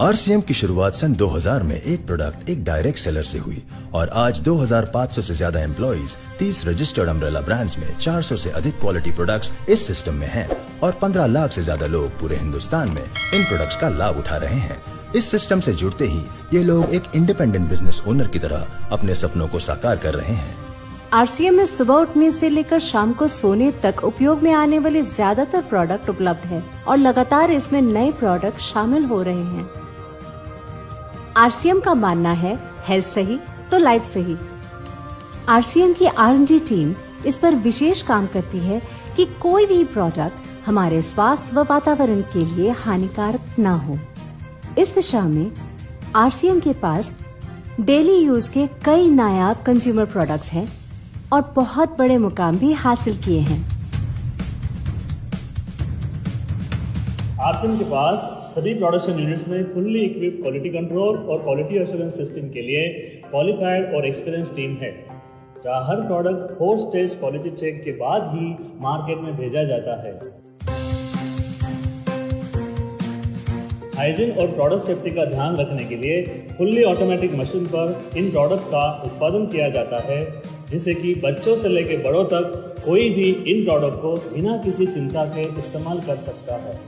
RCM की शुरुआत सन 2000 में एक प्रोडक्ट एक डायरेक्ट सेलर से हुई और आज 2500 से ज्यादा एम्प्लॉइज 30 रजिस्टर्ड अम्ब्रेला ब्रांड्स में 400 से अधिक क्वालिटी प्रोडक्ट्स इस सिस्टम में हैं और 15 लाख से ज्यादा लोग पूरे हिंदुस्तान में इन प्रोडक्ट्स का लाभ उठा रहे हैं। इस सिस्टम से जुड़ते ही ये लोग एक इंडिपेंडेंट बिजनेस ओनर की तरह अपने सपनों को साकार कर रहे हैं। आरसीएम में सुबह उठने से लेकर शाम को सोने तक उपयोग में आने वाले ज्यादातर प्रोडक्ट उपलब्ध है और लगातार इसमें नए प्रोडक्ट शामिल हो रहे हैं। आरसीएम का मानना है हेल्थ सही तो लाइफ सही। आरसीएम की R&D टीम इस पर विशेष काम करती है कि कोई भी प्रोडक्ट हमारे स्वास्थ्य व वातावरण के लिए हानिकारक न हो। इस दिशा में आरसीएम के पास डेली यूज के कई नायाब कंज्यूमर प्रोडक्ट्स हैं और बहुत बड़े मुकाम भी हासिल किए हैं। आरसीएम के पास सभी प्रोडक्शन यूनिट्स में फुल्ली इक्विप्ड क्वालिटी कंट्रोल और क्वालिटी एश्योरेंस सिस्टम के लिए क्वालिफाइड और एक्सपीरियंस टीम है, जहां हर प्रोडक्ट 4 स्टेज क्वालिटी चेक के बाद ही मार्केट में भेजा जाता है। हाइजीन और प्रोडक्ट सेफ्टी का ध्यान रखने के लिए फुल्ली ऑटोमेटिक मशीन पर इन प्रोडक्ट का उत्पादन किया जाता है, जिससे कि बच्चों से लेकर बड़ों तक कोई भी इन प्रोडक्ट को बिना किसी चिंता के इस्तेमाल कर सकता है।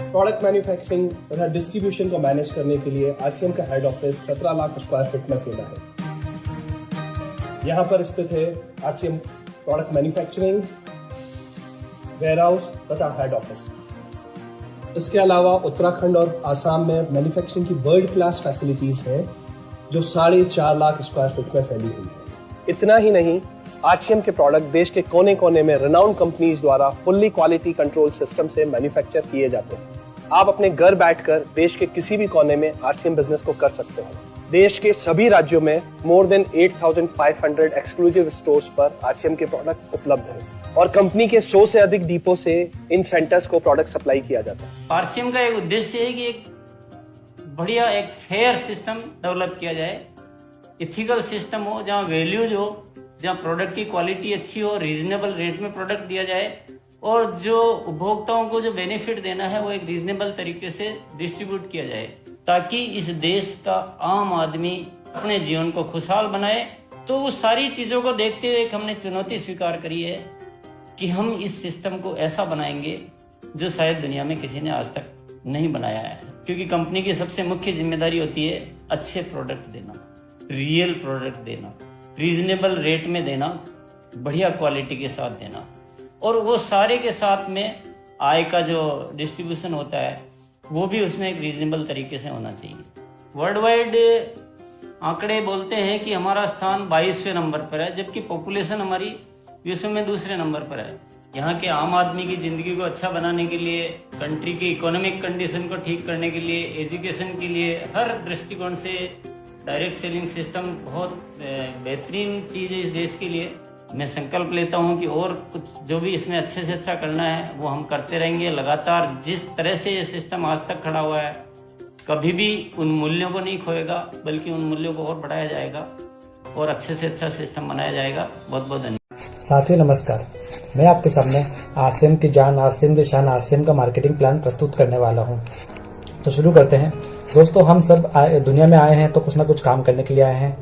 प्रोडक्ट मैन्युफैक्चरिंग तथा डिस्ट्रीब्यूशन को मैनेज करने के लिए आरसीएम का head office 17 lakh square feet में फैला है। यहाँ पर स्थित है आरसीएम प्रोडक्ट मैन्युफैक्चरिंग, वेयरहाउस तथा हेड ऑफिस। इसके अलावा उत्तराखंड और आसाम में मैन्युफैक्चरिंग की वर्ल्ड क्लास फैसिलिटीज हैं, जो 4.5 लाख स्क्वायर फीट में फैली हुई है। इतना ही नहीं, आरसीएम के प्रोडक्ट देश के कोने कोने में रिनाउंड कंपनीज द्वारा फुल्ली क्वालिटी कंट्रोल सिस्टम से मैन्युफैक्चर किए जाते हैं। आप अपने घर बैठकर देश के किसी भी कोने में आरसीएम बिजनेस को कर सकते हो। देश के सभी राज्यों में मोर देन 8,500 एक्सक्लूसिव स्टोर्स पर आरसीएम के प्रोडक्ट उपलब्ध हैं और कंपनी के 100 से अधिक डिपो से इन सेंटर्स को प्रोडक्ट सप्लाई किया जाता है। आरसीएम का एक उद्देश्य है कि एक बढ़िया एक फेयर सिस्टम डेवलप किया जाए, इथिकल सिस्टम हो, जहाँ वैल्यूज हो, जहाँ प्रोडक्ट की क्वालिटी अच्छी हो, रीजनेबल रेट में प्रोडक्ट दिया जाए और जो उपभोक्ताओं को जो बेनिफिट देना है वो एक रीजनेबल तरीके से डिस्ट्रीब्यूट किया जाए, ताकि इस देश का आम आदमी अपने जीवन को खुशहाल बनाए। तो उस सारी चीज़ों को देखते हुए एक हमने चुनौती स्वीकार करी है कि हम इस सिस्टम को ऐसा बनाएंगे जो शायद दुनिया में किसी ने आज तक नहीं बनाया है, क्योंकि कंपनी की सबसे मुख्य जिम्मेदारी होती है अच्छे प्रोडक्ट देना, रियल प्रोडक्ट देना, रीजनेबल रेट में देना, बढ़िया क्वालिटी के साथ देना, और वो सारे के साथ में आय का जो डिस्ट्रीब्यूशन होता है वो भी उसमें एक रीजनेबल तरीके से होना चाहिए। वर्ल्ड वाइड आंकड़े बोलते हैं कि हमारा स्थान 22वें नंबर पर है, जबकि पॉपुलेशन हमारी विश्व में दूसरे नंबर पर है। यहाँ के आम आदमी की ज़िंदगी को अच्छा बनाने के लिए, कंट्री की इकोनॉमिक कंडीशन को ठीक करने के लिए, एजुकेशन के लिए, हर दृष्टिकोण से डायरेक्ट सेलिंग सिस्टम बहुत बेहतरीन चीज़ है इस देश के लिए। मैं संकल्प लेता हूं कि और कुछ जो भी इसमें अच्छे से अच्छा करना है वो हम करते रहेंगे लगातार। जिस तरह से ये सिस्टम आज तक खड़ा हुआ है, कभी भी उन मूल्यों को नहीं खोएगा, बल्कि उन मूल्यों को और बढ़ाया जाएगा और अच्छे से अच्छा सिस्टम बनाया जाएगा। बहुत बहुत धन्यवाद। साथियों नमस्कार, मैं आपके सामने आरसीएम की जान, आरसीएम की शान, आरसीएम का मार्केटिंग प्लान प्रस्तुत करने वाला हूँ। तो शुरू करते हैं। दोस्तों, हम सब दुनिया में आए हैं तो कुछ ना कुछ काम करने के लिए आए हैं।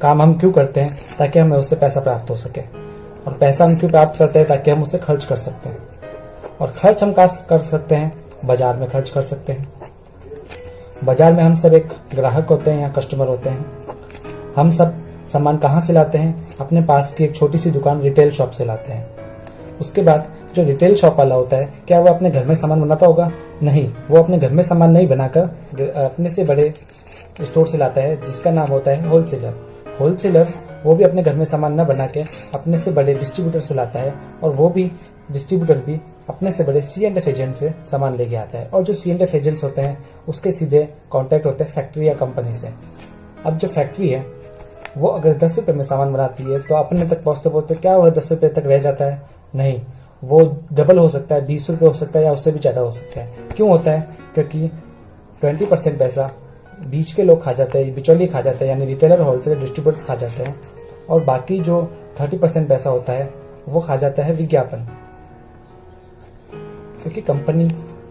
काम हम क्यों करते हैं? ताकि हमें उससे पैसा प्राप्त हो सके, और पैसा हम क्यों प्राप्त करते हैं? ताकि हम उसे खर्च कर सकते हैं, और खर्च हम कहाँ कर सकते हैं? बाजार में खर्च कर सकते हैं। बाजार में हम सब एक ग्राहक होते हैं या कस्टमर होते हैं। हम सब सामान कहाँ से लाते हैं? अपने पास की एक छोटी सी दुकान रिटेल शॉप से लाते हैं। उसके बाद जो रिटेल शॉप वाला होता है, क्या वो अपने घर में सामान बनाता होगा? नहीं, वो अपने घर में सामान नहीं बनाकर अपने से बड़े स्टोर से लाता है, जिसका नाम होता है होलसेलर। होलसेलर वो भी अपने घर में सामान न बना के अपने से बड़े डिस्ट्रीब्यूटर से लाता है, और वो भी डिस्ट्रीब्यूटर भी अपने से बड़े C&F एजेंट से सामान लेके आता है। और जो C&F एजेंट्स होते हैं उसके सीधे कॉन्टैक्ट होते हैं फैक्ट्री या कंपनी से। अब जो फैक्ट्री है वो अगर 10 रुपए में सामान बनाती है तो अपने तक पहुंचते पहुंचते क्या वह 10 रुपए तक रह जाता है? नहीं, वो डबल हो सकता है, 20 रुपए हो सकता है, या उससे भी ज्यादा हो सकता है। क्यों होता है? क्योंकि 20% पैसा बीच के लोग खा जाते हैं, बिचौलिए खा जाते हैं, यानी रिटेलर, होलसेलर, डिस्ट्रीब्यूटर्स खा जाते हैं, और बाकी जो 30% पैसा होता है वो खा जाता है विज्ञापन। क्योंकि कंपनी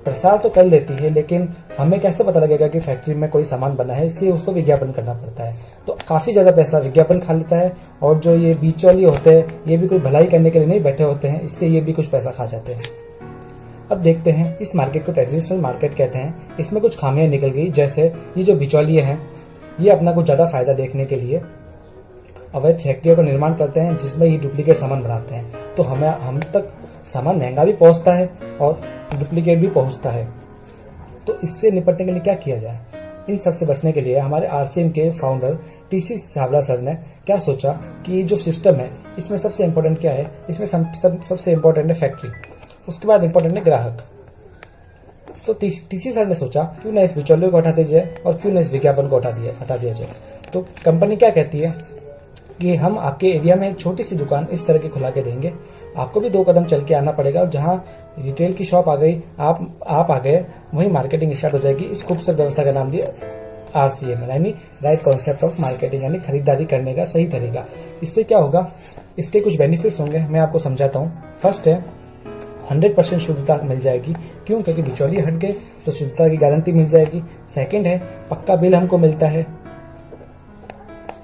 प्रसार तो कर लेती है, लेकिन हमें कैसे पता लगेगा कि फैक्ट्री में कोई सामान बना है, इसलिए उसको विज्ञापन करना पड़ता है। तो काफी ज्यादा पैसा विज्ञापन खा लेता है, और जो ये बीच वाले होते हैं ये भी कोई भलाई करने के लिए नहीं बैठे होते हैं, इसलिए ये भी कुछ पैसा खा जाते हैं। अब देखते हैं, इस मार्केट को ट्रेडिशनल मार्केट कहते हैं। इसमें कुछ खामियां निकल गई, जैसे ये जो बिचौलिए हैं ये अपना कुछ ज्यादा फायदा देखने के लिए अवैध फैक्ट्रियों का निर्माण करते हैं, जिसमें ये डुप्लीकेट सामान बनाते हैं। तो हम तक सामान महंगा भी पहुंचता है और डुप्लीकेट भी पहुंचता है। तो इससे निपटने के लिए क्या किया जाए? इन सब से बचने के लिए हमारे आरसीएम के फाउंडर टीसी छाबड़ा सर ने क्या सोचा कि ये जो सिस्टम है इसमें सबसे इम्पोर्टेंट क्या है? इसमें सबसे इम्पोर्टेंट है फैक्ट्री, उसके बाद इम्पोर्टेंट है ग्राहक। तो टीसी सर ने सोचा क्यों ना इस बिचौलियों को हटा दिया जाए और क्यों ना इस विज्ञापन को हटा दिया जाए। तो कंपनी क्या कहती है कि हम आपके एरिया में एक छोटी सी दुकान इस तरह की खुला के देंगे, आपको भी 2 कदम चल के आना पड़ेगा, और जहां रिटेल की शॉप आ गई, आप आ गए, वहीं मार्केटिंग स्टार्ट हो जाएगी। इस खूबसूरत व्यवस्था का नाम दिया आरसीएम, यानी राइट कॉन्सेप्ट ऑफ मार्केटिंग, यानी खरीदारी करने का सही तरीका। इससे क्या होगा, इसके कुछ बेनिफिट्स होंगे, मैं आपको समझाता हूँ। फर्स्ट है 100% शुद्धता मिल जाएगी, क्यों? क्योंकि बिचौलिए हट गए तो शुद्धता की गारंटी मिल जाएगी। सेकंड है पक्का बिल हमको मिलता है,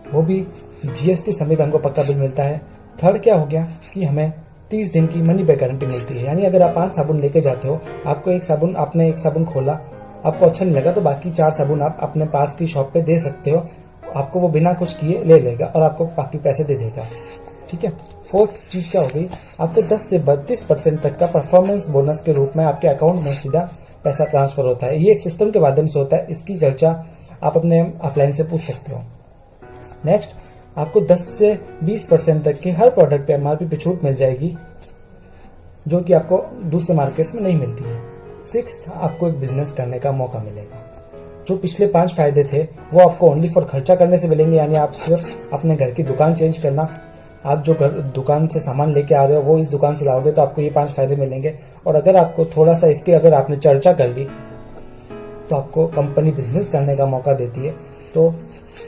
वो भी जीएसटी समेत हमको पक्का बिल मिलता है। थर्ड क्या हो गया कि हमें 30 दिन की मनी बैक गारंटी मिलती है, यानी अगर आप 5 साबुन लेके जाते हो, आपने एक साबुन खोला, आपको अच्छा नहीं लगा, तो बाकी 4 साबुन आप अपने पास की शॉप पे दे सकते हो, आपको वो बिना कुछ किए ले लेगा और आपको बाकी पैसे दे देगा। ठीक है। फोर्थ चीज क्या हो गई, आपको 10 से 32% तक का परफॉर्मेंस बोनस के रूप में आपके अकाउंट में सीधा पैसा ट्रांसफर होता है। ये एक सिस्टम के माध्यम से होता है, इसकी चर्चा आप अपने अपलाइन से पूछ सकते हो। नेक्स्ट, आपको 10 से 20% तक की हर प्रोडक्ट पे एमआरपी पे छूट मिल जाएगी, जो कि आपको दूसरे मार्केट्स में नहीं मिलती है। सिक्स्थ, आपको एक बिजनेस करने का मौका मिलेगा। जो पिछले 5 फायदे थे वो आपको ओनली फॉर खर्चा करने से मिलेंगे, यानी आप सिर्फ अपने घर की दुकान चेंज करना, आप जो दुकान से सामान लेके आ रहे हो वो इस दुकान से लाओगे तो आपको ये 5 फायदे मिलेंगे। और अगर आपको थोड़ा सा इसकी अगर आपने चर्चा कर ली तो आपको कंपनी बिजनेस करने का मौका देती है। तो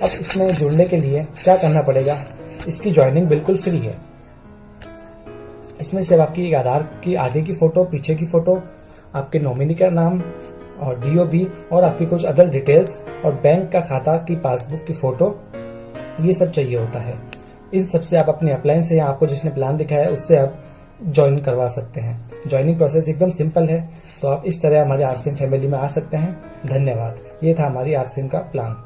अब इसमें जुड़ने के लिए क्या करना पड़ेगा, इसकी ज्वाइनिंग बिल्कुल फ्री है। इसमें सिर्फ आपकी आधार की आगे की फोटो, पीछे की फोटो, आपके नॉमिनी का नाम और डीओबी और आपकी कुछ अदर डिटेल्स और बैंक का खाता की पासबुक की फोटो, ये सब चाहिए होता है। इन सब से आप अपने अपलाइन से या आपको जिसने प्लान दिखाया है उससे आप ज्वाइन करवा सकते हैं। ज्वाइनिंग प्रोसेस एकदम सिंपल है, तो आप इस तरह हमारे आरसीएम फैमिली में आ सकते हैं। धन्यवाद। ये था हमारी आरसीएम का प्लान।